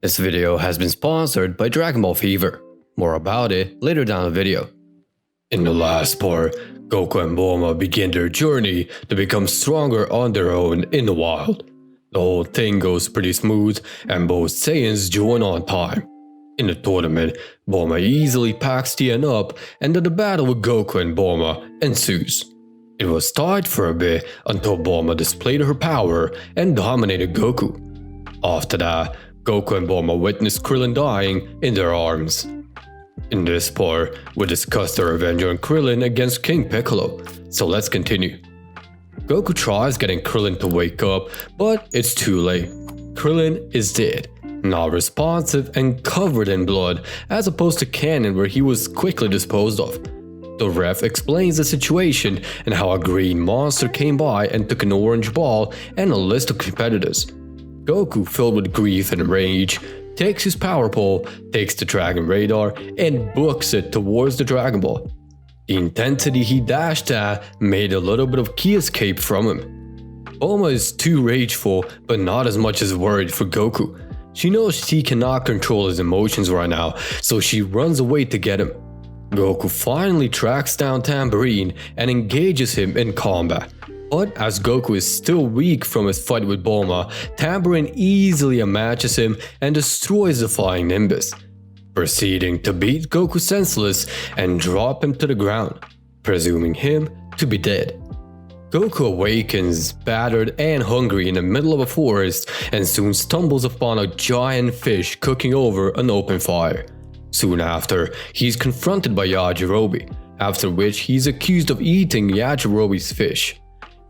This video has been sponsored by Dragon Ball Fever. More about it later down the video. In the last part, Goku and Bulma begin their journey to become stronger on their own in the wild. The whole thing goes pretty smooth and both Saiyans join on time. In the tournament, Bulma easily packs Tien up and then the battle with Goku and Bulma ensues. It was tied for a bit until Bulma displayed her power and dominated Goku. After that, Goku and Bulma witnessed Krillin dying in their arms. In this part, we discuss their revenge on Krillin against King Piccolo, so let's continue. Goku tries getting Krillin to wake up, but it's too late. Krillin is dead, not responsive and covered in blood, as opposed to Canon where he was quickly disposed of. The ref explains the situation and how a green monster came by and took an orange ball and a list of competitors. Goku, filled with grief and rage, takes his power pole, takes the Dragon Radar, and books it towards the Dragon Ball. The intensity he dashed at made a little bit of ki escape from him. Bulma is too rageful, but not as much as worried for Goku. She knows she cannot control his emotions right now, so she runs away to get him. Goku finally tracks down Tambourine and engages him in combat. But as Goku is still weak from his fight with Bulma, Tambourine easily matches him and destroys the flying Nimbus, proceeding to beat Goku senseless and drop him to the ground, presuming him to be dead. Goku awakens, battered and hungry in the middle of a forest and soon stumbles upon a giant fish cooking over an open fire. Soon after, he's confronted by Yajirobe, after which he's accused of eating Yajirobe's fish.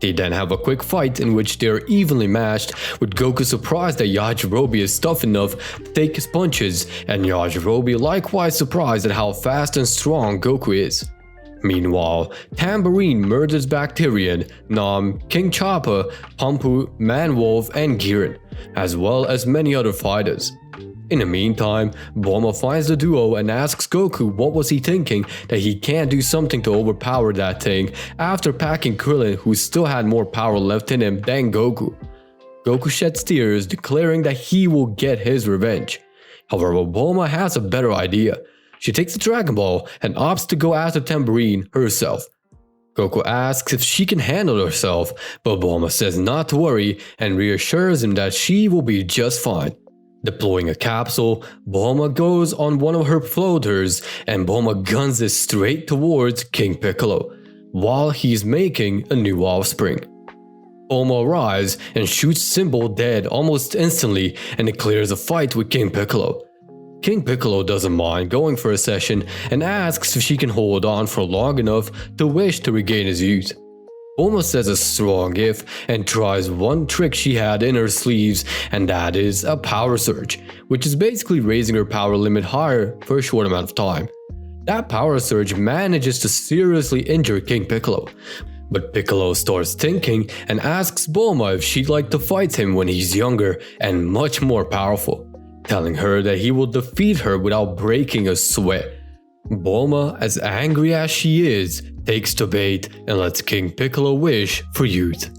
They then have a quick fight in which they are evenly matched, with Goku surprised that Yajirobe is tough enough to take his punches, and Yajirobe likewise surprised at how fast and strong Goku is. Meanwhile, Tambourine murders Bacterian, Nam, King Choppa, Pampu, Manwolf, and Giran, as well as many other fighters. In the meantime, Bulma finds the duo and asks Goku what was he thinking that he can't do something to overpower that thing after packing Krillin, who still had more power left in him than Goku. Goku sheds tears, declaring that he will get his revenge. However, Bulma has a better idea. She takes the Dragon Ball and opts to go after Tambourine herself. Goku asks if she can handle herself, but Bulma says not to worry and reassures him that she will be just fine. Deploying a capsule, Bulma goes on one of her floaters and Bulma guns it straight towards King Piccolo, while he's making a new offspring. Bulma arrives and shoots Symbol dead almost instantly and declares a fight with King Piccolo. King Piccolo doesn't mind going for a session and asks if she can hold on for long enough to wish to regain his youth. Bulma says a strong if and tries one trick she had in her sleeves, and that is a power surge, which is basically raising her power limit higher for a short amount of time. That power surge manages to seriously injure King Piccolo, but Piccolo starts thinking and asks Bulma if she'd like to fight him when he's younger and much more powerful, telling her that he will defeat her without breaking a sweat. Bulma, as angry as she is, takes the bait and lets King Piccolo wish for youth.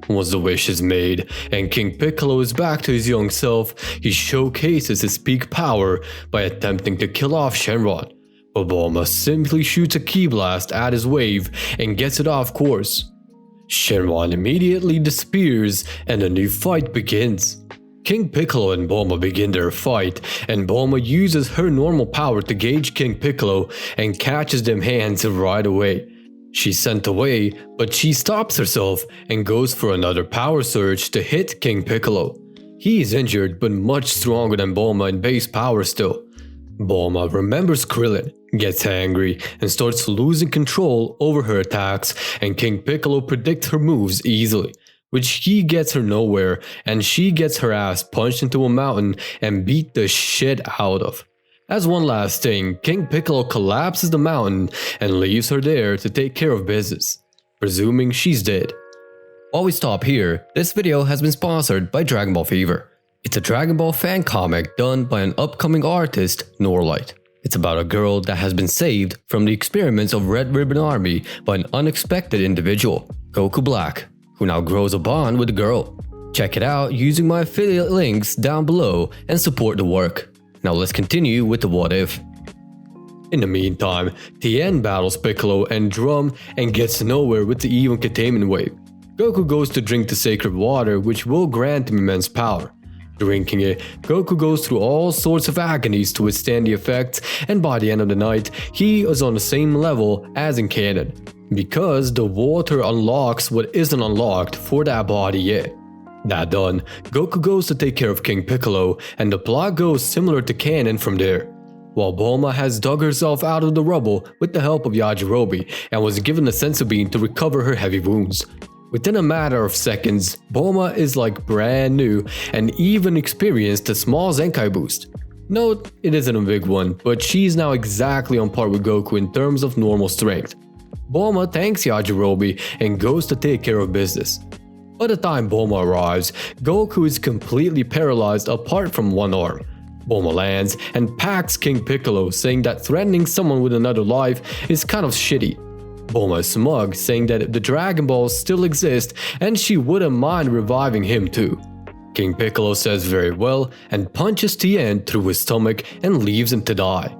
Once the wish is made and King Piccolo is back to his young self, he showcases his peak power by attempting to kill off Shenron, but Bulma simply shoots a ki blast at his wave and gets it off course. Shenron immediately disappears and a new fight begins. King Piccolo and Bulma begin their fight, and Bulma uses her normal power to gauge King Piccolo and catches them hands right away. She's sent away, but she stops herself and goes for another power surge to hit King Piccolo. He is injured but much stronger than Bulma in base power still. Bulma remembers Krillin, gets angry, and starts losing control over her attacks, and King Piccolo predicts her moves easily, which he gets her nowhere, and she gets her ass punched into a mountain and beat the shit out of. As one last thing, King Piccolo collapses the mountain and leaves her there to take care of business, presuming she's dead. While we stop here, this video has been sponsored by Dragon Ball Fever. It's a Dragon Ball fan comic done by an upcoming artist, Norlight. It's about a girl that has been saved from the experiments of Red Ribbon Army by an unexpected individual, Goku Black, who now grows a bond with the girl. Check it out using my affiliate links down below and support the work. Now let's continue with the what if. In the meantime, Tien battles Piccolo and Drum and gets nowhere with the Eon Containment Wave. Goku goes to drink the sacred water, which will grant him immense power. Drinking it, Goku goes through all sorts of agonies to withstand the effects, and by the end of the night, he is on the same level as in canon, because the water unlocks what isn't unlocked for that body yet. That done, Goku goes to take care of King Piccolo, and the plot goes similar to canon from there. While Bulma has dug herself out of the rubble with the help of Yajirobe and was given a senzu bean to recover her heavy wounds. Within a matter of seconds, Bulma is like brand new and even experienced a small Zenkai boost. Note, it isn't a big one, but she's now exactly on par with Goku in terms of normal strength. Bulma thanks Yajirobe and goes to take care of business. By the time Bulma arrives, Goku is completely paralyzed apart from one arm. Bulma lands and packs King Piccolo, saying that threatening someone with another life is kind of shitty. Bulma is smug, saying that the Dragon Balls still exist and she wouldn't mind reviving him too. King Piccolo says very well and punches Tien through his stomach and leaves him to die.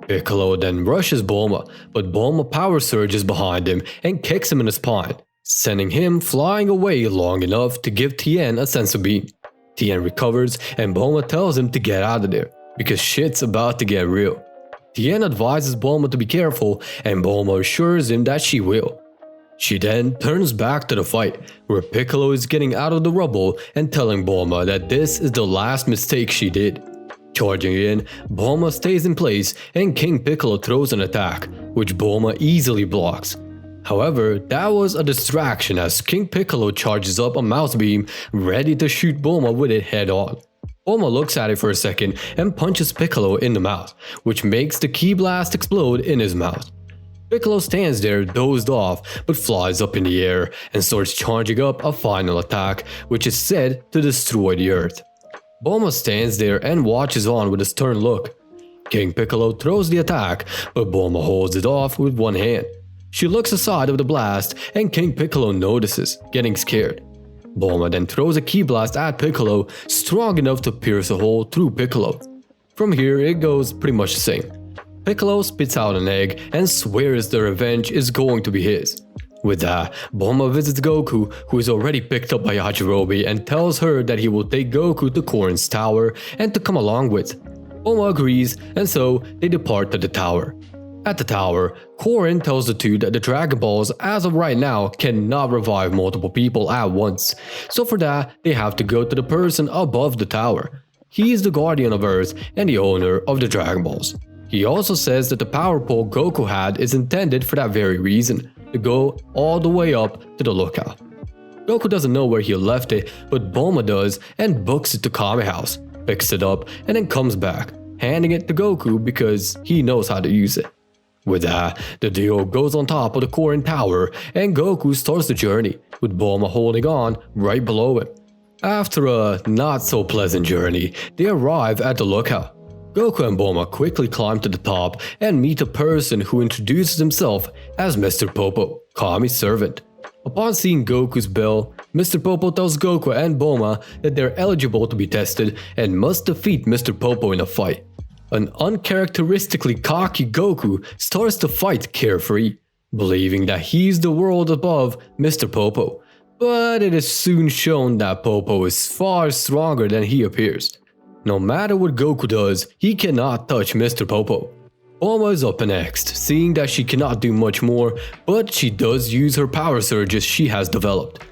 Piccolo then rushes Bulma, but Bulma power surges behind him and kicks him in the spine, sending him flying away long enough to give Tien a senzu bean. Tien recovers and Bulma tells him to get out of there, because shit's about to get real. Tien advises Bulma to be careful and Bulma assures him that she will. She then turns back to the fight, where Piccolo is getting out of the rubble and telling Bulma that this is the last mistake she did. Charging in, Bulma stays in place and King Piccolo throws an attack, which Bulma easily blocks. However, that was a distraction as King Piccolo charges up a mouse beam, ready to shoot Bulma with it head on. Bulma looks at it for a second and punches Piccolo in the mouth, which makes the ki blast explode in his mouth. Piccolo stands there dozed off, but flies up in the air and starts charging up a final attack, which is said to destroy the earth. Bulma stands there and watches on with a stern look. King Piccolo throws the attack, but Bulma holds it off with one hand. She looks aside of the blast and King Piccolo notices, getting scared. Bulma then throws a ki blast at Piccolo, strong enough to pierce a hole through Piccolo. From here it goes pretty much the same. Piccolo spits out an egg and swears the revenge is going to be his. With that, Bulma visits Goku, who is already picked up by Yajirobe, and tells her that he will take Goku to Korin's tower and to come along with. Bulma agrees, and so they depart to the tower. At the tower, Korin tells the two that the Dragon Balls as of right now cannot revive multiple people at once, so for that they have to go to the person above the tower. He is the guardian of Earth and the owner of the Dragon Balls. He also says that the power pole Goku had is intended for that very reason, to go all the way up to the lookout. Goku doesn't know where he left it, but Bulma does and books it to Kame House, picks it up and then comes back, handing it to Goku because he knows how to use it. With that, the duo goes on top of the Korin Tower and Goku starts the journey, with Bulma holding on right below him. After a not so pleasant journey, they arrive at the lookout. Goku and Bulma quickly climb to the top and meet a person who introduces himself as Mr. Popo, Kami's servant. Upon seeing Goku's bell, Mr. Popo tells Goku and Bulma that they're eligible to be tested and must defeat Mr. Popo in a fight. An uncharacteristically cocky Goku starts the fight carefree, believing that he's the world above Mr. Popo, but it is soon shown that Popo is far stronger than he appears. No matter what Goku does, he cannot touch Mr. Popo. Bulma is up next, seeing that she cannot do much more, but she does use her power surges she has developed.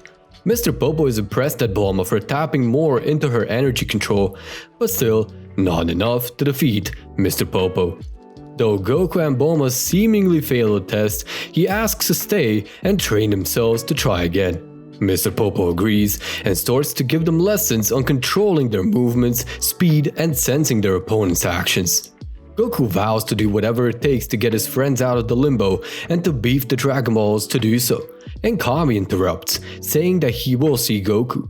Mr. Popo is impressed at Bulma for tapping more into her energy control, but still, not enough to defeat Mr. Popo. Though Goku and Bulma seemingly fail the test, he asks to stay and train themselves to try again. Mr. Popo agrees and starts to give them lessons on controlling their movements, speed, and sensing their opponent's actions. Goku vows to do whatever it takes to get his friends out of the limbo and to beef the Dragon Balls to do so, and Kami interrupts, saying that he will see Goku.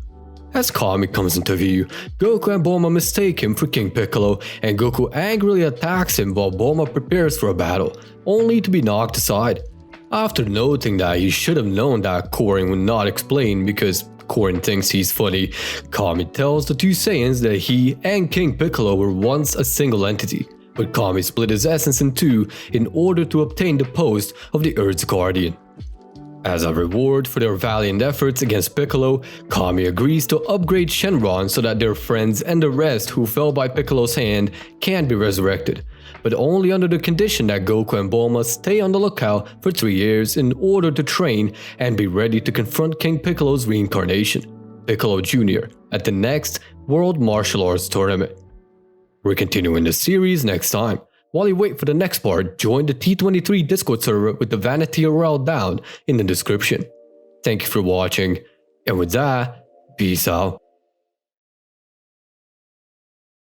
As Kami comes into view, Goku and Bulma mistake him for King Piccolo, and Goku angrily attacks him while Bulma prepares for a battle, only to be knocked aside. After noting that he should have known that Korin would not explain because popcorn thinks he's funny, Kami tells the two Saiyans that he and King Piccolo were once a single entity, but Kami split his essence in two in order to obtain the post of the Earth's Guardian. As a reward for their valiant efforts against Piccolo, Kami agrees to upgrade Shenron so that their friends and the rest who fell by Piccolo's hand can be resurrected, but only under the condition that Goku and Bulma stay on the lookout for 3 years in order to train and be ready to confront King Piccolo's reincarnation, Piccolo Jr., at the next World Martial Arts Tournament. We're continuing the series next time. While you wait for the next part, join the T23 Discord server with the Vanity URL down in the description. Thank you for watching, and with that, peace out.